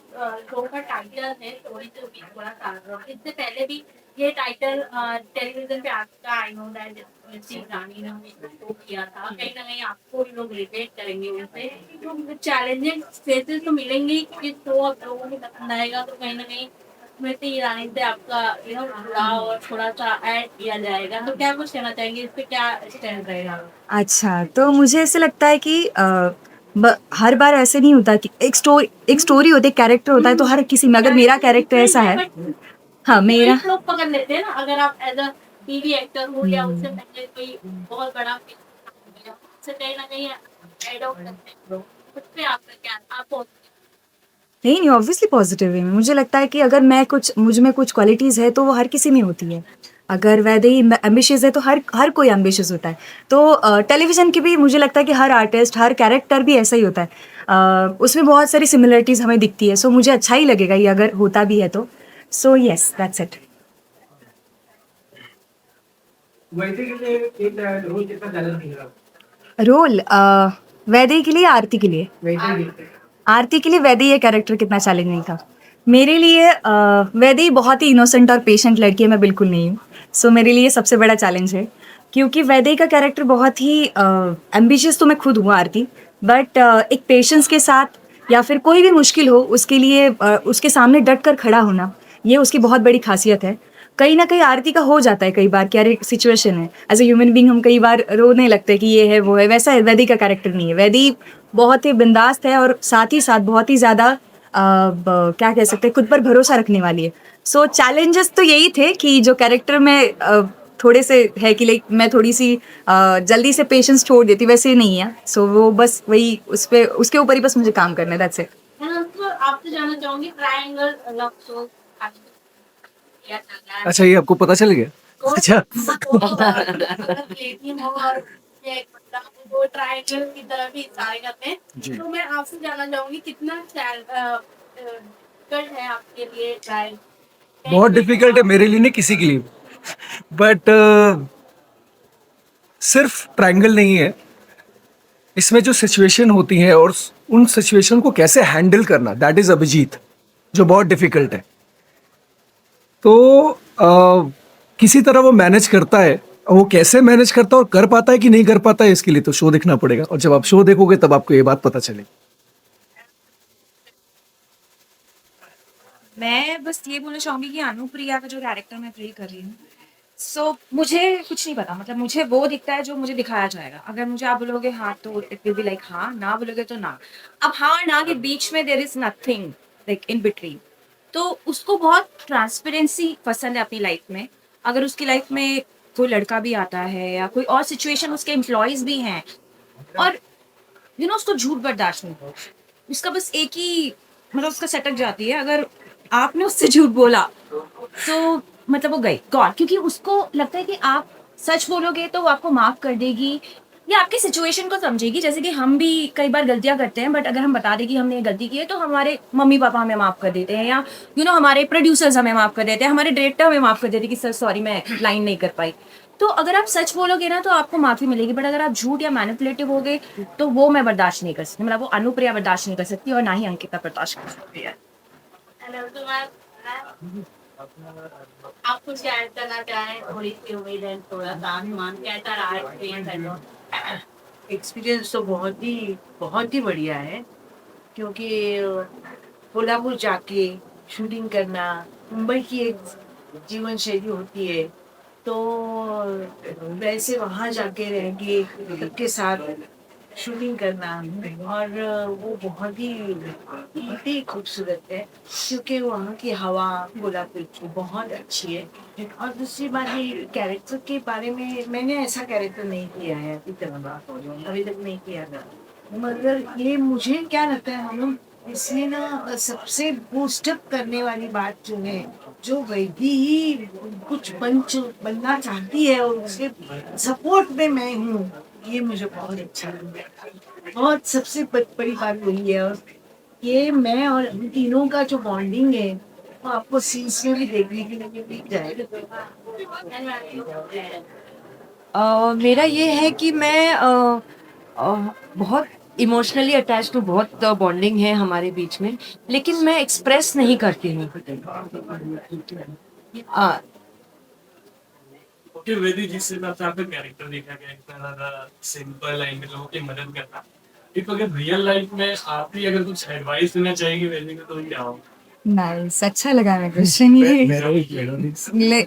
शो का टाइटल है स्टोरी से भी थोड़ा सा, इससे पहले भी ये टाइटल टेलीविजन पे आपका, आई नो दैट रानी ने शो किया था, कहीं ना कहीं आपको भी लोग रिलेट करेंगे उनसे। तो चैलेंजिंग फेसेस तो मिलेंगे कि शो आप लोगों को पसंद आएगा, तो कहीं ना कहीं स्मृति ईरानी से आपका जुड़ाव और थोड़ा सा ऐड किया जाएगा, तो क्या कुछ कहना चाहेंगे, इस पे क्या स्टैंड रहेगा? अच्छा, तो मुझे ऐसे लगता है कि हर बार ऐसे नहीं होता कि एक स्टोरी होती है, कैरेक्टर होता है, तो हर किसी में अगर मेरा कैरेक्टर ऐसा है, हाँ मेरा लोग पकड़ लेते हैं ना, अगर आप एज अ टीवी एक्टर हो या उससे पहले कोई बहुत बड़ा film से कहीं ना कहीं एड ऑफ करते हैं लोग, उस पे आपका क्या आप नहीं ऑब्वियसली पॉजिटिव है। मुझे लगता है कि अगर मुझ में कुछ क्वालिटीज़ है तो वो हर किसी में होती है। अगर वैदेही एम्बिशियस है तो हर कोई एम्बिशियस होता है। तो टेलीविज़न की भी मुझे लगता है कि हर आर्टिस्ट, हर कैरेक्टर भी ऐसा ही होता है। उसमें बहुत सारी सिमिलरिटीज़ हमें दिखती है, सो मुझे अच्छा ही लगेगा ये अगर होता भी है तो। So yes, that's it. Role Vaidehi के लिए, आरती के लिए? आरती के लिए वैदेही ये कैरेक्टर कितना चैलेंजिंग था? मेरे लिए वैदेही बहुत ही इनोसेंट और पेशेंट लड़की है, मैं बिल्कुल नहीं हूँ। सो मेरे लिए सबसे बड़ा चैलेंज है, क्योंकि वैदेही का कैरेक्टर बहुत ही एम्बिशियस तो मैं खुद हूँ आरती, बट एक पेशेंस के साथ या फिर कोई भी मुश्किल हो उसके लिए उसके सामने डट कर खड़ा होना, ये उसकी बहुत बड़ी खासियत है। कहीं ना कहीं आरती का हो जाता है कई बार कि अरे सिचुएशन है, एज ए ह्यूमन बीइंग हम कई बार रोने लगते हैं कि ये है वो है, वैसा है वैदेही का कैरेक्टर नहीं है। वैदेही बहुत ही बिंदास्त है और साथ ही साथ बहुत ही ज़्यादा क्या कह सकते हैं, खुद पर भरोसा रखने वाली है। सो चैलेंजेस तो यही थे कि जो कैरेक्टर में थोड़े से है कि लाइक मैं थोड़ी सी जल्दी से पेशेंस छोड़ देती, वैसे नहीं है। सो वो बस वही उसके ऊपर ही बस मुझे काम करना है, दैट्स इट। आपसे जानना चाहूंगी ट्रायंगल लव स्टोरी अच्छा, ये आपको पता चल गया? अच्छा, वो ट्रायंगल की तरह भी इशारे करते हैं, तो मैं आपसे जानना चाहूंगी कितना डिफिकल्ट है आपके लिए ट्रायंगल? बहुत डिफिकल्ट है मेरे लिए, नहीं किसी के लिए, बट सिर्फ ट्रायंगल नहीं है, इसमें जो सिचुएशन होती है और उन सिचुएशन को कैसे हैंडल करना, दैट इज अभिजीत, जो बहुत डिफिकल्ट है। तो किसी तरह वो मैनेज करता है, वो कैसे मैनेज करता है और कर पाता है कि नहीं कर पाता है, इसके लिए तो शो देखना पड़ेगा, और जब आप शो देखोगे तब आपको ये बात पता चलेगी। मैं बस ये बोलना चाहूंगी कि अनुप्रिया का जो कैरेक्टर मैं प्ले कर रही हूँ, सो मुझे कुछ नहीं पता, मतलब मुझे वो दिखता है जो मुझे दिखाया जाएगा। अगर मुझे आप बोलोगे हाँ तो इट विल बी लाइक हाँ, ना बोलोगे तो ना। अब हाँ और ना के बीच में there is nothing like in between. तो उसको बहुत ट्रांसपेरेंसी पसंद है अपनी लाइफ में। अगर उसकी लाइफ में कोई लड़का भी आता है या कोई और सिचुएशन, उसके एम्प्लॉयज भी हैं और उसको झूठ बर्दाश्त नहीं हो, उसका बस एक ही मतलब उसका सटक जाती है। अगर आपने उससे झूठ बोला तो मतलब वो गई गॉड, क्योंकि उसको लगता है कि आप सच बोलोगे तो वो आपको माफ कर देगी या आपकी सिचुएशन को समझेगी। जैसे कि हम भी कई बार गलतियां करते हैं, बट अगर हम बता दें कि हमने ये गलती की है तो हमारे मम्मी पापा हमें माफ कर देते हैं, या हमारे प्रोड्यूसर्स हमें माफ कर देते हैं, हमारे डायरेक्टर हमें माफ कर देते हैं कि सर सॉरी मैं लाइन नहीं कर पाई। तो अगर आप सच बोलोगे ना तो आपको माफी मिलेगी, बट अगर आप झूठ या मैनिपुलेटिव होगे तो वो मैं बर्दाश्त नहीं कर सकती, मतलब वो अनुप्रिया बर्दाश्त नहीं कर सकती और ना ही अंकिता बर्दाश्त कर सकती है। आप कुछ ऐड करना चाहें? थोड़ी सी उम्मीद है, थोड़ा सा अनुमान कैसा रहा एक्सपीरियंस? एक्सपीरियंस तो बहुत ही बढ़िया है, क्योंकि कोल्हापुर जाके शूटिंग करना, मुंबई की एक जीवन शैली होती है, तो वैसे वहाँ जाके रह के सबके साथ शूटिंग करना, और वो बहुत ही खूबसूरत है, क्योंकि वहाँ की हवा कोल्हापुर की बहुत अच्छी है। और दूसरी बात, ये कैरेक्टर के बारे में, मैंने ऐसा कैरेक्टर नहीं किया है अभी तक नहीं किया था, मगर ये मुझे क्या लगता है, हम लोग इसमें ना सबसे बूस्टअप करने वाली बात जो है, जो वैदी ही कुछ बनना चाहती है और उसके सपोर्ट में मैं हूँ, ये मुझे बहुत अच्छा लगा। बहुत सबसे बड़ी बात वही है, और ये मैं और हम तीनों का जो बॉन्डिंग है वो आपको सीन्स में भी देखने के लिए मिल जाएगा। मेरा ये है कि मैं बहुत इमोशनली अटैच हूँ, बहुत बॉन्डिंग है हमारे बीच में, लेकिन मैं एक्सप्रेस नहीं करती हूँ। ओके वेदी, जिस हिसाब से आपका कैरेक्टर देखा गया इतना ज्यादा सिंपल है, लोगों की मदद करना, एक अगर रियल लाइफ में आप ही अगर कुछ एडवाइस देना चाहेंगे वेदी को तो क्या होगा? नाइस, अच्छा लगा मैं क्वेश्चन ये।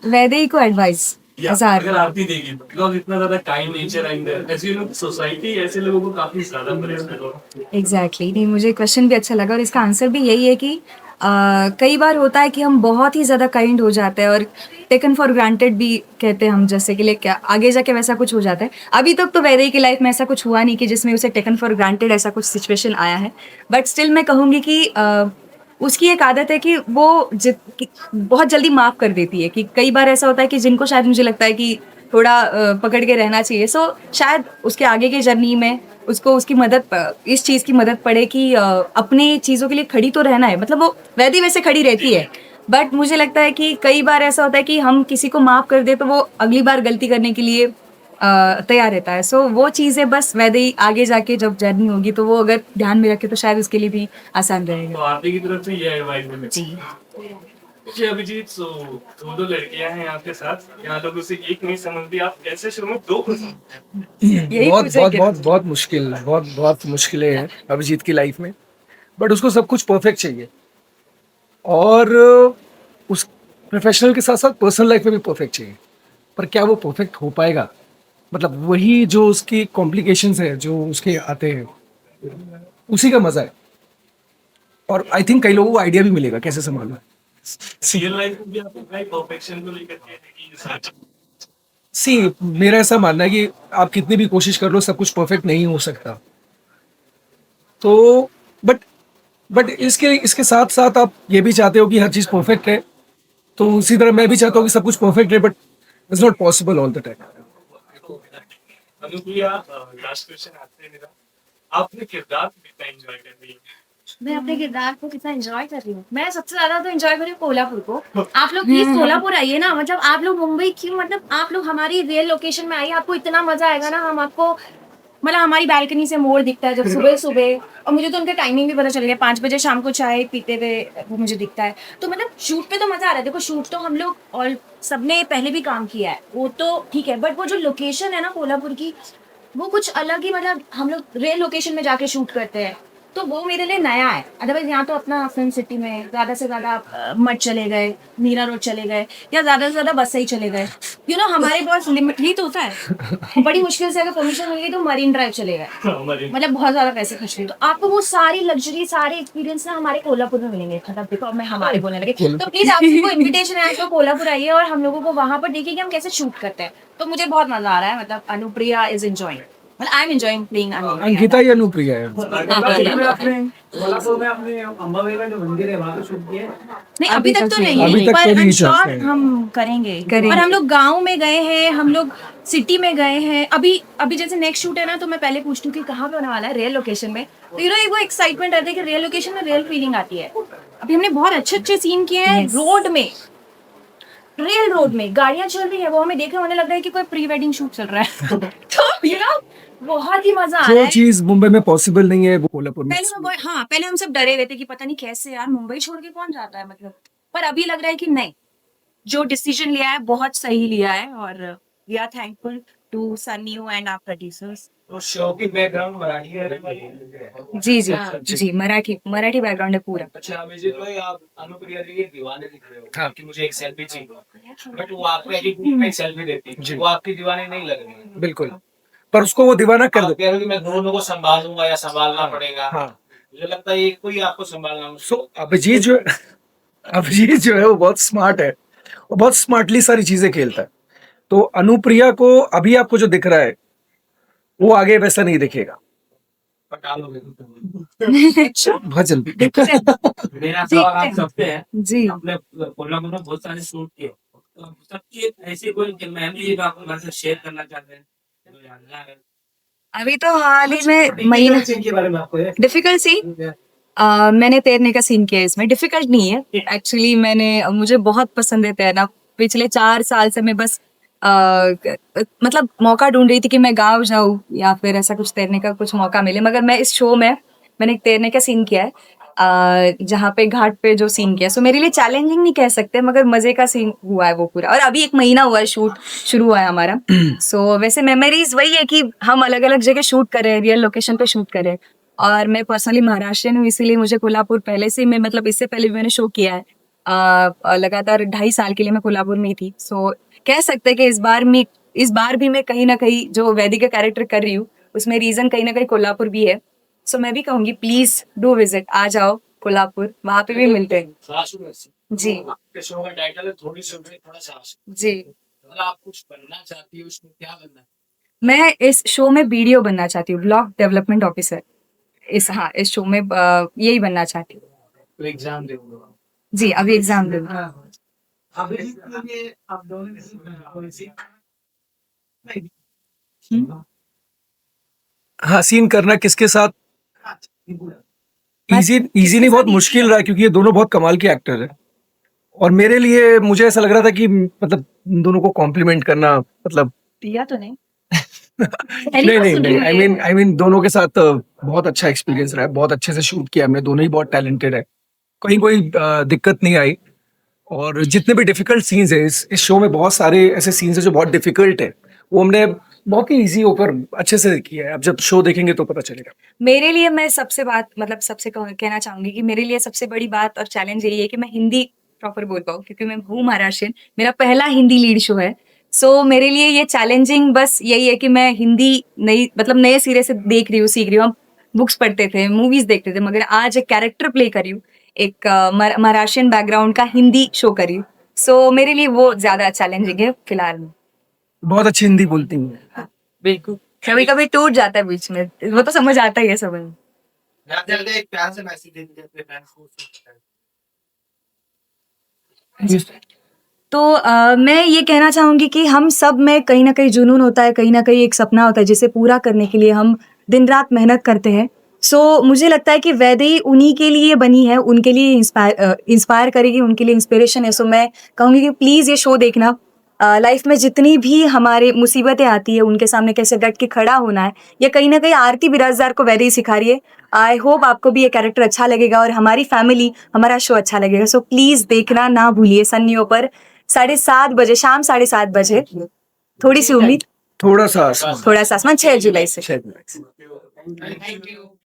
वैदेही को एडवाइस, हजार अगर आरती देगी बिकॉज इतना ज्यादा kind nature and as you know society ऐसे लोगों को काफी ज्यादा परेशान हो एग्जैक्टली नहीं, मुझे क्वेश्चन भी अच्छा लगा और इसका आंसर भी यही है कि कई बार होता है कि हम बहुत ही ज़्यादा काइंड हो जाते हैं और टेकन फॉर ग्रांटेड भी कहते हैं हम, जैसे कि क्या आगे जाके वैसा कुछ हो जाता है। अभी तक तो वैदे की लाइफ में ऐसा कुछ हुआ नहीं कि जिसमें उसे टेकन फॉर ग्रांटेड ऐसा कुछ सिचुएशन आया है, बट स्टिल मैं कहूँगी कि उसकी एक आदत है कि वो बहुत जल्दी माफ़ कर देती है। कि कई बार ऐसा होता है कि जिनको शायद मुझे लगता है कि थोड़ा पकड़ के रहना चाहिए, सो शायद उसके आगे की जर्नी में उसको उसकी मदद, इस चीज़ की मदद पड़े कि अपनी चीज़ों के लिए खड़ी तो रहना है। मतलब वो वैदी वैसे खड़ी रहती है, बट मुझे लगता है कि कई बार ऐसा होता है कि हम किसी को माफ़ कर दे तो वो अगली बार गलती करने के लिए तैयार रहता है। सो वो चीज़ें बस वैदी आगे जाके जब जर्नी होगी तो वो अगर ध्यान में रखे तो शायद उसके लिए भी आसान तो रहेगा। आरती की तरफ से ये एडवाइस है जी जी अभिजीत। सो दो लड़कियां हैं आपके साथ, यहाँ लोग उसे एक नहीं समझती, आप कैसे शुरू में दो खुश यही बहुत पूछा बहुत क्या? बहुत बहुत मुश्किल, बहुत मुश्किलें हैं अभिजीत की लाइफ में, बट उसको सब कुछ परफेक्ट चाहिए और उस प्रोफेशनल के साथ साथ पर्सनल लाइफ में भी परफेक्ट चाहिए। पर क्या वो परफेक्ट हो पाएगा? मतलब वही जो उसकी कॉम्प्लिकेशंस है जो उसके आते हैं, उसी का मजा है। और आई थिंक कई लोगों को आइडिया भी मिलेगा कैसे संभालना है। रियल लाइफ में भी आप परफेक्शन को लेकर के है कि सी मेरा ऐसा मानना है कि आप कितनी भी कोशिश कर लो सब कुछ परफेक्ट नहीं हो सकता। तो बट इसके साथ साथ आप ये भी चाहते हो कि हर चीज़ परफेक्ट है, तो उसी तरह मैं भी चाहता हूँ कि सब कुछ परफेक्ट है, but it's not possible all the time. Anupriya, last question आपसे मेरा, आपने किरदार को कितना एंजॉय कर रही है? मैं अपने किरदार को कितना एंजॉय कर रही हूँ। मैं सबसे ज्यादा तो एंजॉय कर रही हूँ कोल्हापुर को। आप लोग प्लीज कोल्हापुर आइए ना, मतलब आप लोग मुंबई क्यों, मतलब आप लोग हमारी रियल लोकेशन में आइए, आपको इतना मजा आएगा ना। हम आपको मतलब हमारी बालकनी से मोर दिखता है जब सुबह सुबह, और मुझे तो उनका टाइमिंग भी पता चल गया, 5 बजे शाम को चाय पीते हुए वो मुझे दिखता है। तो मतलब शूट पे तो मजा आ रहा है। देखो शूट तो हम लोग और सबने पहले भी काम किया है, वो तो ठीक है, बट वो जो लोकेशन है ना कोल्हापुर की, वो कुछ अलग ही, मतलब हम लोग रियल लोकेशन में जाके शूट करते हैं, तो वो मेरे लिए नया है। अदरवाइज यहाँ तो अपना फिल्म सिटी में ज़्यादा से ज़्यादा मठ चले गए, मीरा रोड चले गए, या ज़्यादा से ज़्यादा बस से ही चले गए। यू नो हमारे पास लिमिट ही तो होता है। बड़ी मुश्किल से अगर परमिशन मिल गई तो मरीन ड्राइव चले गए, मतलब बहुत ज़्यादा पैसे खर्च किए। तो आपको वो सारी लग्जरी, सारे एक्सपीरियंस ना हमारे कोल्हापुर में मिलेंगे। मतलब देखो मैं हमारे बोलने लगे, तो प्लीज़ आपको इन्विटेशन है, आपको कोल्हापुर आइए और हम लोगों को वहाँ पर देखिए कि हम कैसे शूट करते हैं। तो मुझे बहुत मज़ा आ रहा है। मतलब अनुप्रिया इज एंजॉइंग, मतलब I am enjoying playing Ankita या अनुप्रिया है। कोल्हापुर में अपने अंबाबाई का जो मंदिर है वहाँ पे शूट किया है? नहीं अभी तक तो अभी नहीं, तक पर तो I'm नहीं sure चाहते। हम करेंगे। करेंगे। और हम लोग गांव में गए हैं, हम लोग सिटी में गए हैं। अभी जैसे नेक्स्ट शूट है ना, तो मैं पहले पूछती हूँ कि कहाँ पे होने वाला है, रियल लोकेशन में। तो यू नो वो एक्साइटमेंट रहता है कि रियल लोकेशन में रियल फीलिंग आती है। अभी हमने बहुत अच्छे सीन किए हैं रोड में, रियल रोड में गाड़ियां चल रही है, वो हमें देख के होने लग रहा है कि कोई प्री वेडिंग शूट चल रहा है। तो यू नो बहुत ही मजा आ रहा जो है। चीज मुंबई में पॉसिबल नहीं है वो कोल्हापुर में। पहले हम सब डरे हुए थे कि पता नहीं कैसे यार मुंबई छोड़ के कौन जाता है, मतलब। पर अभी लग रहा है कि नहीं, जो डिसीजन लिया है बहुत सही लिया है, और we are thankful to Sunny and our producers. तो शो की बैकग्राउंड मराठी है। जी मराठी बैकग्राउंड है पूरा। अच्छा अभिजीत भाई, आप अनुप्रिया जी के दीवाने दिख रहे हो। हाँ। कि मुझे एक सेल्फी चाहिए, बट वो आपको एडिटिंग में सेल्फी देती है, वो आपकी दीवानी नहीं लग रही है। बिल्कुल, पर उसको वो दीवाना कर आप दो। कह रहे हो कि मैं दोनों को संभालूंगा या संभालना पड़ेगा। हाँ। मुझे लगता है एक को ही आपको संभालना मुश्किल सो अभिजीत जो है वो बहुत स्मार्ट है, वो बहुत स्मार्टली सारी चीजें खेलता है। तो अनुप्रिया को अभी आपको जो दिख रहा है वो आगे वैसा नहीं दिखेगा पटा लोगे। बहुत जल्दी। मेरा सवाल आप सबसे है, जी आपने कोल्हापुर में बहुत सारे शूट किए, तो सबकी ऐसी कोई मेमोरी जो आप हमारे साथ शेयर करना चाहते हैं जो यादगार है? अभी तो हाल ही में महीना के बारे में आपको है? डिफिकल्ट सीन, मैंने तैरने का सीन किया है इसमें। डिफिकल्ट नहीं है एक्चुअली, मुझे बहुत पसंद है तैरना। पिछले 4 साल से मैं बस मतलब मौका ढूंढ रही थी कि मैं गाँव जाऊँ या फिर ऐसा कुछ तैरने का कुछ मौका मिले। मगर मैं इस शो में मैंने एक तैरने का सीन किया है, जहाँ पे घाट पे जो सीन किया। सो मेरे लिए चैलेंजिंग नहीं कह सकते, मगर मजे का सीन हुआ है वो पूरा। और अभी 1 महीना हुआ है शूट शुरू हुआ है हमारा। सो वैसे मेमोरीज वही है कि हम अलग अलग जगह शूट करें, रियल लोकेशन पे शूट करें। और मैं पर्सनली महाराष्ट्रियन हूँ, इसीलिए मुझे कोल्हापुर पहले से, मैं मतलब इससे पहले भी मैंने शो किया है। लगातार 2.5 साल के लिए मैं कोल्हापुर में ही थी। सो कह सकते हैं कि इस बार भी मैं कहीं ना कहीं जो वैदिक का कैरेक्टर कर रही हूँ उसमें रीजन कहीं ना कहीं कोल्हापुर भी है. सो मैं भी कहूंगी प्लीज डू विजिट, आ जाओ कोल्हापुर, वहां पे भी मिलते हैं. जी आपके शो का टाइटल है थोड़ी सी उम्र थोड़ा साहस. जी. अगर आप कुछ बनना चाहती हो उसमें क्या बनना है? मैं इस शो में बीडीओ बनना चाहती हूँ, ब्लॉक डेवलपमेंट ऑफिसर. इस शो में यही बनना चाहती हूँ. तो एग्जाम दे दो. जी अभी एग्जाम दे. अभी आप दोनों हाँ, सीन करना किसके साथ इजी नहीं, बहुत मुश्किल रहा क्योंकि ये दोनों बहुत कमाल के एक्टर हैं. और मेरे लिए मुझे ऐसा लग रहा था कि मतलब इन दोनों को कॉम्प्लीमेंट करना मतलब पिया तो नहीं. नहीं आई मीन दोनों के साथ बहुत अच्छा एक्सपीरियंस रहा है. बहुत अच्छे से शूट किया हमने, दोनों ही बहुत टैलेंटेड है. कहीं कोई दिक्कत नहीं आई. और जितने भी डिफिकल्ट सीन्स है इस शो में, बहुत सारे ऐसे सीन्स है जो बहुत डिफिकल्ट है, वो हमने बहुत ही इजी होकर अच्छे से किया है. अब जब शो देखेंगे तो पता चलेगा. मेरे लिए मैं कहना चाहूंगी कि मेरे लिए सबसे बड़ी बात और चैलेंज यही है कि मैं हिंदी प्रॉपर बोल पाऊँ, क्योंकि मैं हूँ महाराष्ट्रियन, मेरा पहला हिंदी लीड शो है. सो मेरे लिए ये चैलेंजिंग बस यही है कि मैं हिंदी नए सिरे से देख रही हूँ, सीख रही हूँ. हम बुक्स पढ़ते थे, मूवीज देखते थे, मगर आज एक कैरेक्टर प्ले कर रही हूँ, एक महाराष्ट्रियन बैकग्राउंड का हिंदी शो कर रही हूँ. सो मेरे लिए वो ज्यादा चैलेंजिंग है फिलहाल में. बहुत अच्छी हिंदी बोलती हूँ. बिल्कुल. कभी कभी टूट जाता है बीच में, वो तो समझ आता ही है सब. एक प्यार से मैसेज दे दीजिए अपने फैंस को. तो मैं ये कहना चाहूंगी कि हम सब में कहीं ना कहीं जुनून होता है, कहीं ना कहीं एक सपना होता है जिसे पूरा करने के लिए हम दिन रात मेहनत करते हैं. सो मुझे लगता है कि वैदेही उन्हीं के लिए बनी है, उनके लिए इंस्पायर करेगी, उनके लिए इंस्पिरेशन है. सो मैं कहूंगी कि प्लीज ये शो देखना. लाइफ में जितनी भी हमारे मुसीबतें आती है उनके सामने कैसे डट के खड़ा होना है, ये कहीं ना कहीं आरती बिराजदार को वैदेही सिखा रही है. आई होप आपको भी ये कैरेक्टर अच्छा लगेगा और हमारी फैमिली, हमारा शो अच्छा लगेगा. सो प्लीज देखना ना भूलिए. सन्नियों पर 7:30 बजे, शाम 7:30 बजे. थोड़ी सी उम्मीद, थोड़ा सा थोड़ा सा आसमान, 6 जुलाई से. Thank you.